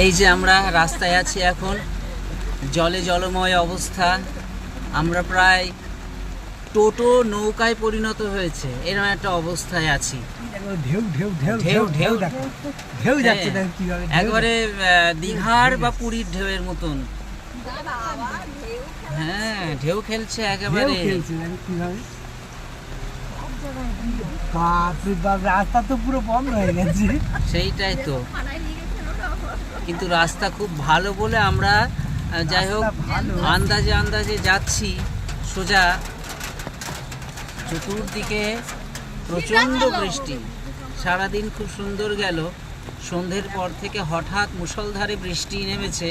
এই যে আমরা রাস্তায় আছি এখন, জলে জলময় অবস্থা। আমরা প্রায় টোটো নৌকায় পরিণত হয়েছে, এরকম একটা অবস্থায় আছি। ঢেউ ঢেউ ঢেউ ঢেউ ঢেউ ঢেউ যাচ্ছে, দেখো কিভাবে একবারে দীঘার বা পুরীর ঢেউয়ের মতন। হ্যাঁ, ঢেউ খেলছে একেবারে। কিভাবে বাপরে বাপ, রাস্তা তো পুরো বন্ধ হয়ে গেছে। সেইটাই তো, কিন্তু রাস্তা খুব ভালো বলে আমরা যাই হোক আন্দাজে আন্দাজে যাচ্ছি সোজা। চতুর্দিকে প্রচণ্ড বৃষ্টি, সারাদিন খুব সুন্দর গেল। সন্ধ্যের পর থেকে হঠাৎ মুষলধারে বৃষ্টি নেমেছে,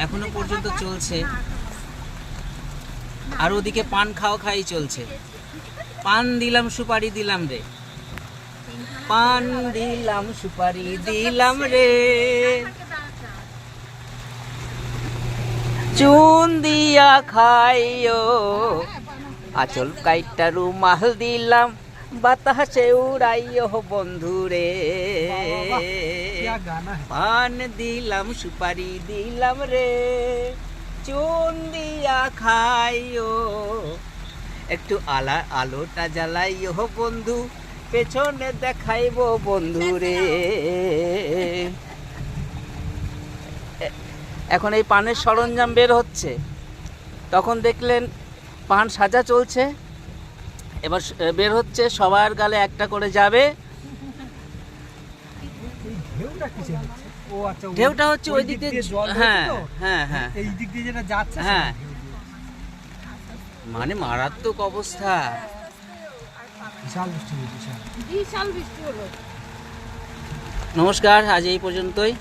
এখনো পর্যন্ত চলছে। আর ওদিকে পান খাই চলছে। পান দিলাম সুপারি দিলাম রে, পান দিলাম সুপারি দিলাম রে, চুন দিয়া খাইও, আচল কাইটা রুমাল দিলাম, বাতাসে উড়াইও বন্ধু রে। পান দিলাম সুপারি দিলাম রে, চুন দিয়া খাইও, একটু আলোটা জ্বালাইও বন্ধু, পেছনে দেখাইব বন্ধু রে। এখন এই পানের সরঞ্জাম বের হচ্ছে, তখন দেখলেন পান সাজা চলছে, এবার বের হচ্ছে, সবার গালে একটা করে যাবে। ঢেউটা হচ্ছে ওই দিক দিয়ে, হ্যাঁ হ্যাঁ হ্যাঁ, এই দিক দিয়ে যেটা যাচ্ছে, হ্যাঁ, মানে মারাত্মক অবস্থা। বিশাল বৃষ্টি, বিশাল বৃষ্টি হলো। নমস্কার, আজ এই পর্যন্তই।